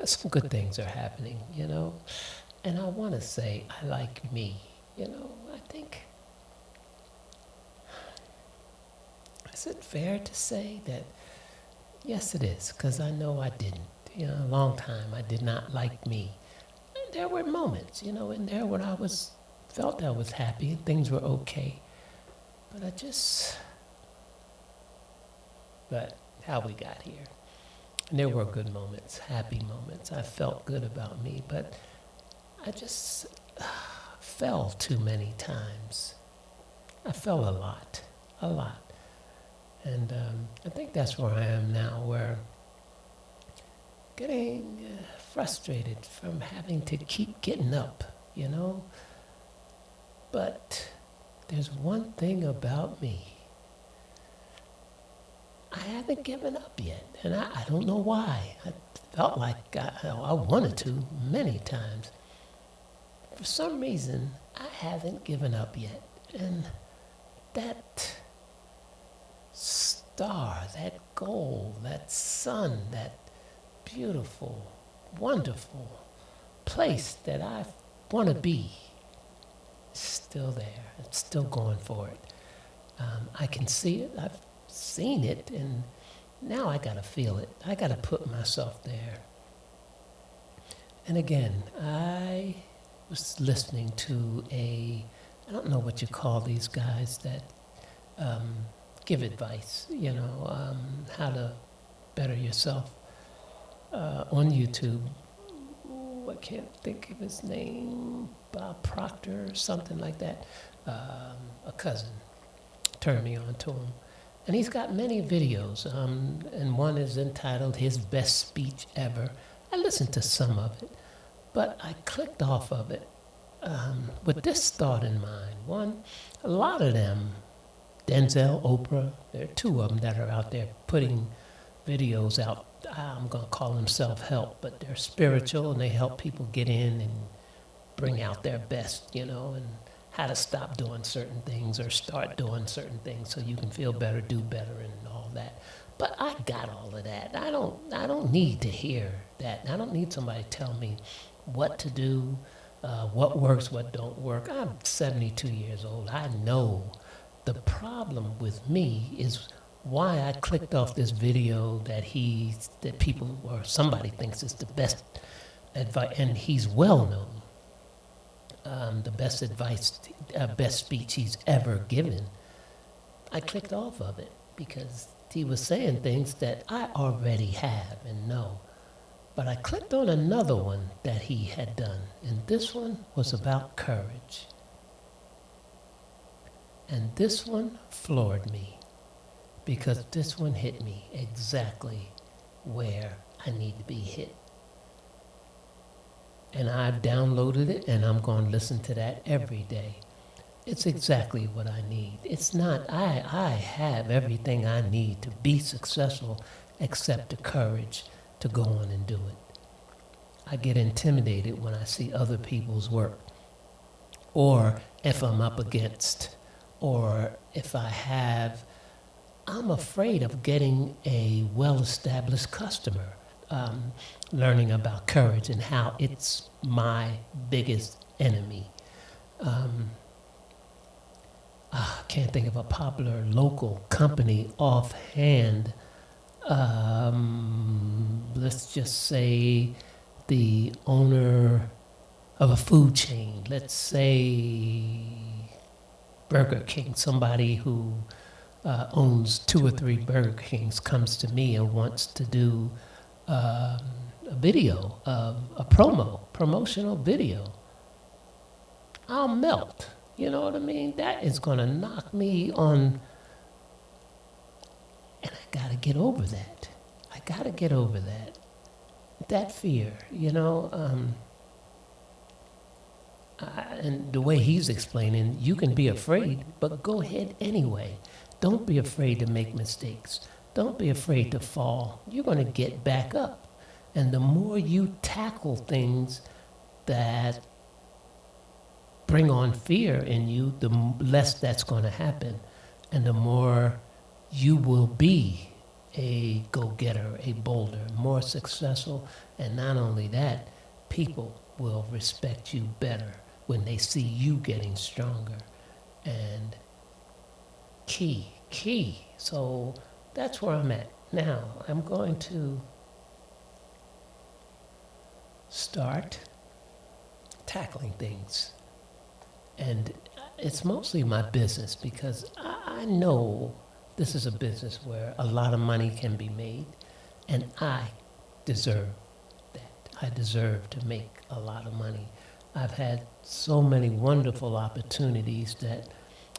some good things are happening, And I want to say I like me, I think, is it fair to say that, yes, it is, because I know I didn't. A long time I did not like me. And there were moments, in there when felt I was happy and things were okay. But but how we got here. And there were good moments, happy moments. I felt good about me, but I just fell too many times. I fell a lot, a lot. And I think that's where I am now, where getting frustrated from having to keep getting up, But there's one thing about me. I haven't given up yet, and I don't know why. I felt like I wanted to many times. For some reason, I haven't given up yet. And that star, that goal, that sun, that beautiful, wonderful place that I want to be is still there. It's still going for it. I can see it. I've seen it, and now I got to feel it. I got to put myself there. And again, I was listening to I don't know what you call these guys that give advice, how to better yourself on YouTube. Ooh, I can't think of his name, Bob Proctor or something like that. A cousin turned me on to him. And he's got many videos, and one is entitled His Best Speech Ever. I listened to some of it, but I clicked off of it with this thought in mind. One, a lot of them, Denzel, Oprah, there are two of them that are out there putting videos out. I'm going to call them self-help, but they're spiritual, and they help people get in and bring out their best, and how to stop doing certain things or start doing certain things so you can feel better, do better, and all that. But I got all of that. I don't need to hear that. I don't need somebody to tell me what to do, what works, what don't work. I'm 72 years old. I know. The problem with me is why I clicked off this video that people or somebody thinks is the best advice, and he's well known. The best advice, best speech he's ever given. I clicked off of it because he was saying things that I already have and know. But I clicked on another one that he had done, and this one was about courage. And this one floored me because this one hit me exactly where I need to be hit. And I've downloaded it, and I'm going to listen to that every day. It's exactly what I need. It's not, I have everything I need to be successful except the courage to go on and do it. I get intimidated when I see other people's work, or if I'm up against, or if I'm afraid of getting a well-established customer. Learning about courage and how it's my biggest enemy. I can't think of a popular local company offhand. Let's just say the owner of a food chain. Let's say Burger King, somebody who owns 2 or 3 Burger Kings comes to me and wants to do a video, a promotional video. I'll melt. You know what I mean? That is going to knock me on, and I got to get over that. I got to get over that fear, and the way he's explaining, you can be afraid, but go ahead anyway. Don't be afraid to make mistakes. Don't be afraid to fall. You're going to get back up. And the more you tackle things that bring on fear in you, the less that's going to happen. And the more you will be a go-getter, a boulder, more successful. And not only that, people will respect you better when they see you getting stronger. And key. So that's where I'm at. Now, I'm going to start tackling things. And it's mostly my business because I know this is a business where a lot of money can be made, and I deserve that. I deserve to make a lot of money. I've had so many wonderful opportunities that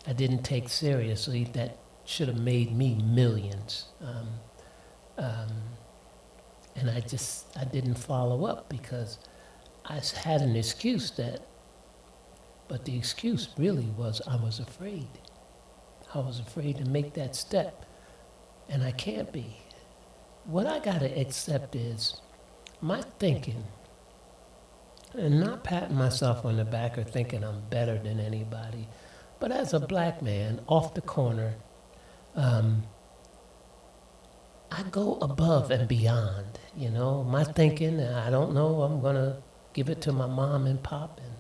I didn't take seriously that should have made me millions. And I didn't follow up because I had an excuse but the excuse really was I was afraid. I was afraid to make that step, and I can't be. What I gotta accept is my thinking, and not patting myself on the back or thinking I'm better than anybody, but as a black man off the corner, I go above and beyond, my thinking. I don't know, I'm gonna give it to my mom and pop and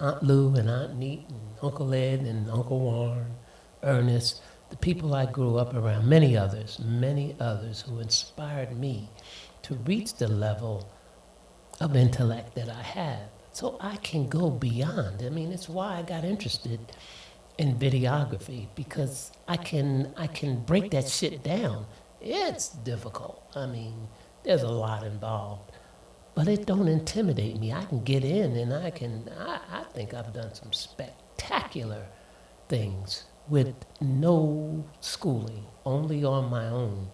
Aunt Lou and Aunt Neat and Uncle Ed and Uncle Warren, Ernest, the people I grew up around, many others who inspired me to reach the level of intellect that I have. So I can go beyond. I mean, it's why I got interested in videography, because I can break that shit down. It's difficult. I mean, there's a lot involved. But it don't intimidate me. I can get in and I think I've done some spectacular things with no schooling, only on my own.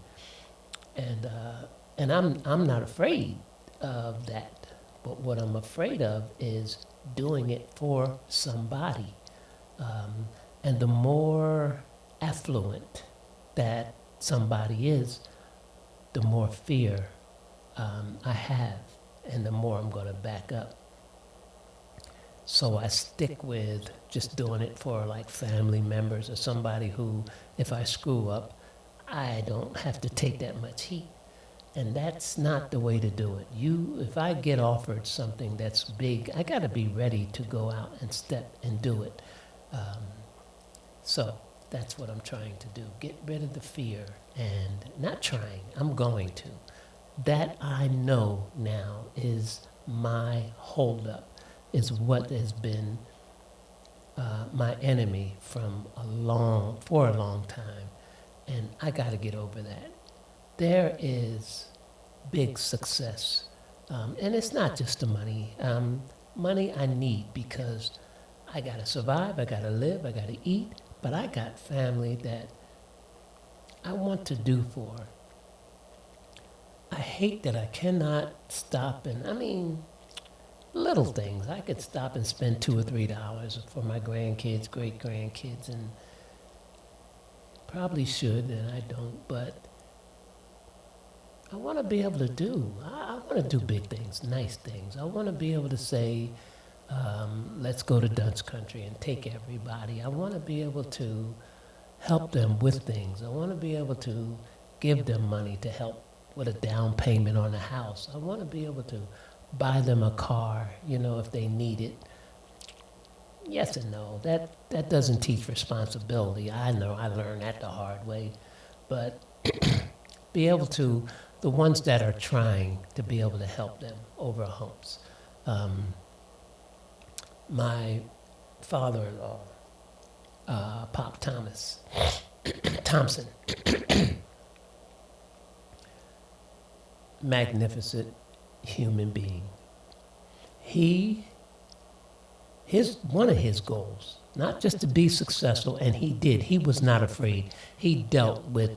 And I'm not afraid of that. But what I'm afraid of is doing it for somebody. And the more affluent that somebody is, the more fear I have, and the more I'm going to back up. So I stick with just doing it for like family members or somebody who, if I screw up, I don't have to take that much heat. And that's not the way to do it. If I get offered something that's big, I got to be ready to go out and step and do it. So that's what I'm trying to do. Get rid of the fear, and not trying, I'm going to. That I know now is my holdup, is what has been my enemy for a long time. And I got to get over that. There is big success. And it's not just the money. Money I need because I got to survive, I got to live, I got to eat. But I got family that I want to do for. I hate that I cannot stop little things. I could stop and spend $2 or $3 for my grandkids, great grandkids, and probably should, and I don't, but I want to be able to do. I want to do big things, nice things. I want to be able to say, let's go to Dutch country and take everybody. I want to be able to help them with things. I want to be able to give them money to help with a down payment on a house. I want to be able to buy them a car, if they need it. Yes and no. That doesn't teach responsibility. I know, I learned that the hard way. But be able to, the ones that are trying to be able to help them over humps. My father-in-law, Pop Thompson, magnificent human being. One of his goals, not just to be successful, and he was not afraid. He dealt with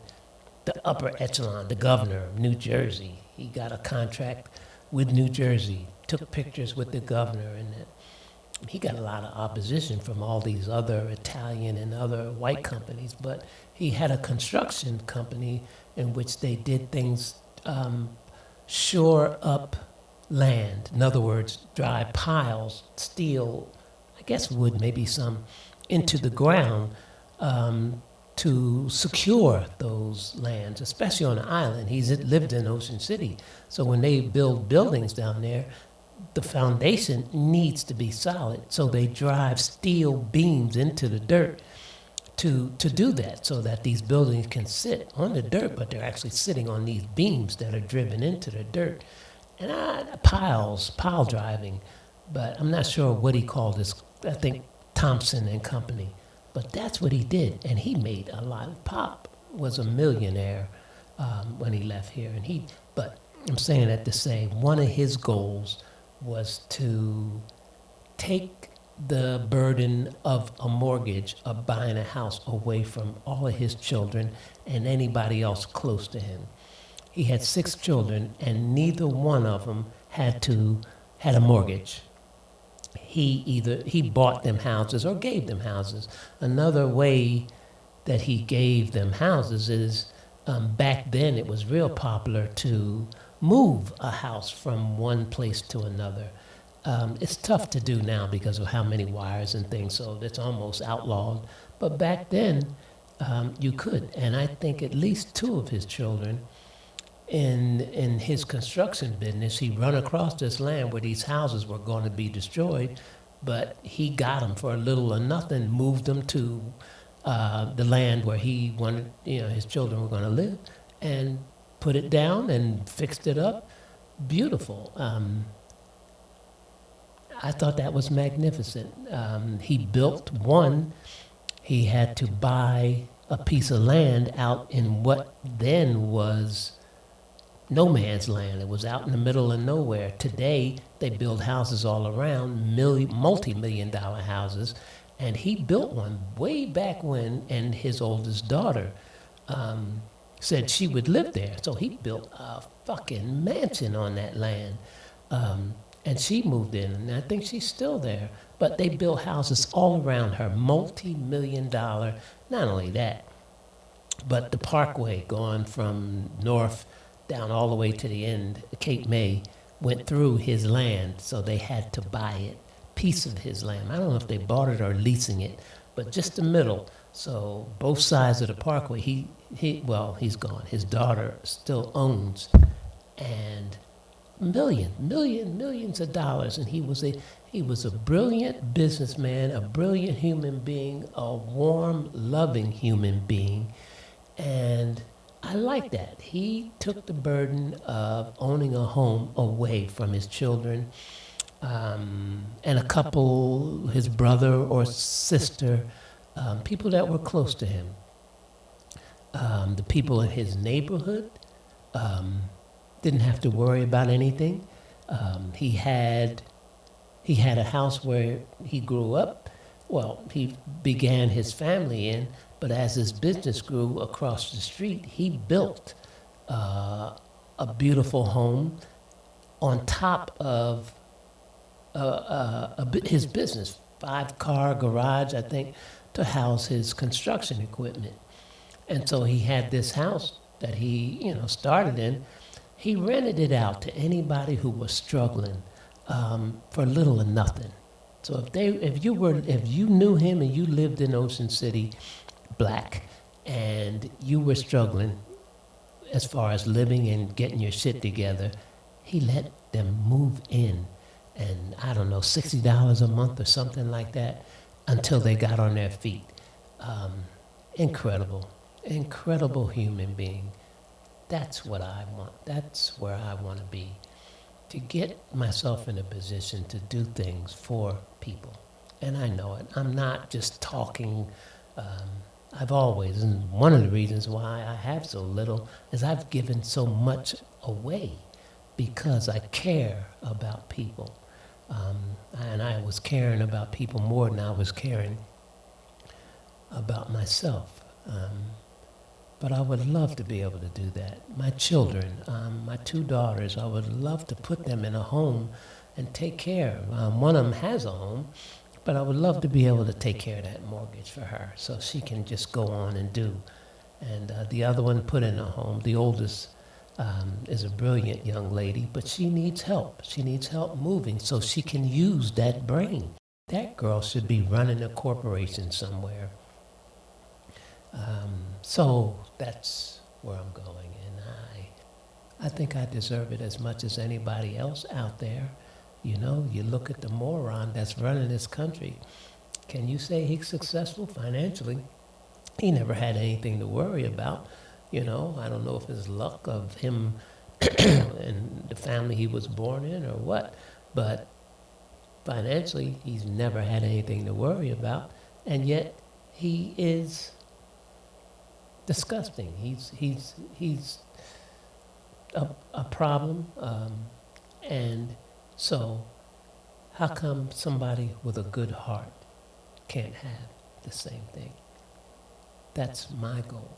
the upper echelon, the governor of New Jersey. He got a contract with New Jersey, took pictures with the governor, and he got a lot of opposition from all these other Italian and other white companies, but he had a construction company in which they did things, shore up land. In other words, drive piles, steel, I guess wood, maybe some, into the ground to secure those lands, especially on the island. He's lived in Ocean City. So when they build buildings down there, the foundation needs to be solid. So they drive steel beams into the dirt to do that, so that these buildings can sit on the dirt, but they're actually sitting on these beams that are driven into the dirt. And pile driving, but I'm not sure what he called this. I think Thompson and Company. But that's what he did, and he made a lot. Pop was a millionaire when he left here, but I'm saying that to say one of his goals was to take the burden of a mortgage of buying a house away from all of his children and anybody else close to him. He had 6 children, and neither one of them had a mortgage. He bought them houses or gave them houses. Another way that he gave them houses is back then it was real popular to move a house from one place to another. It's tough to do now because of how many wires and things, so it's almost outlawed. But back then, you could. And I think at least 2 of his children, in his construction business, he run across this land where these houses were going to be destroyed, but he got them for a little or nothing, moved them to the land where he wanted, his children were going to live, and put it down and fixed it up. Beautiful. I thought that was magnificent. He built one. He had to buy a piece of land out in what then was no man's land. It was out in the middle of nowhere. Today, they build houses all around, multi-million-dollar houses, and he built one way back when, and his oldest daughter said she would live there. So he built a fucking mansion on that land. And she moved in, and I think she's still there. But they built houses all around her, multi-million-dollar. Not only that, but the parkway going from north down all the way to the end, Cape May, went through his land, so they had to buy it, piece of his land. I don't know if they bought it or leasing it, but just the middle. So both sides of the parkway, he's gone. His daughter still owns, and millions of dollars. And he was a brilliant businessman, a brilliant human being, a warm, loving human being, and I like that. He took the burden of owning a home away from his children, and a couple, his brother or sister, people that were close to him. The people in his neighborhood didn't have to worry about anything. He had a house where he grew up. Well, he began his family in, but as his business grew across the street, he built a beautiful home on top of his business, 5-car garage, I think, to house his construction equipment. And so he had this house that he, started in. He rented it out to anybody who was struggling for little or nothing. So if you knew him and you lived in Ocean City, Black, and you were struggling as far as living and getting your shit together, he let them move in, and I don't know, $60 a month or something like that, until they got on their feet. Incredible human being. That's what I want. That's where I want to be, to get myself in a position to do things for people. And I know it. I'm not just talking. I've always, and one of the reasons why I have so little is I've given so much away because I care about people. And I was caring about people more than I was caring about myself. But I would love to be able to do that. My children, my 2 daughters, I would love to put them in a home and take care. One of them has a home, but I would love to be able to take care of that mortgage for her so she can just go on and do. And the other one put in a home. The oldest is a brilliant young lady, but she needs help. She needs help moving so she can use that brain. That girl should be running a corporation somewhere. So that's where I'm going, and I think I deserve it as much as anybody else out there. You know, you look at the moron that's running this country. Can you say he's successful financially? He never had anything to worry about. You know, I don't know if it's luck of him and the family he was born in or what, but financially, he's never had anything to worry about, and yet he is disgusting. He's a problem, and so how come somebody with a good heart can't have the same thing? That's my goal.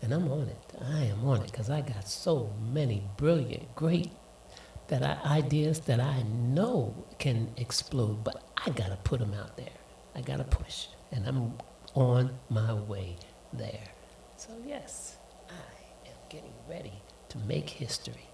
And I'm on it. I am on it because I got so many brilliant, great ideas that I know can explode, but I got to put them out there. I got to push. And I'm on my way there. So, yes, I am getting ready to make history.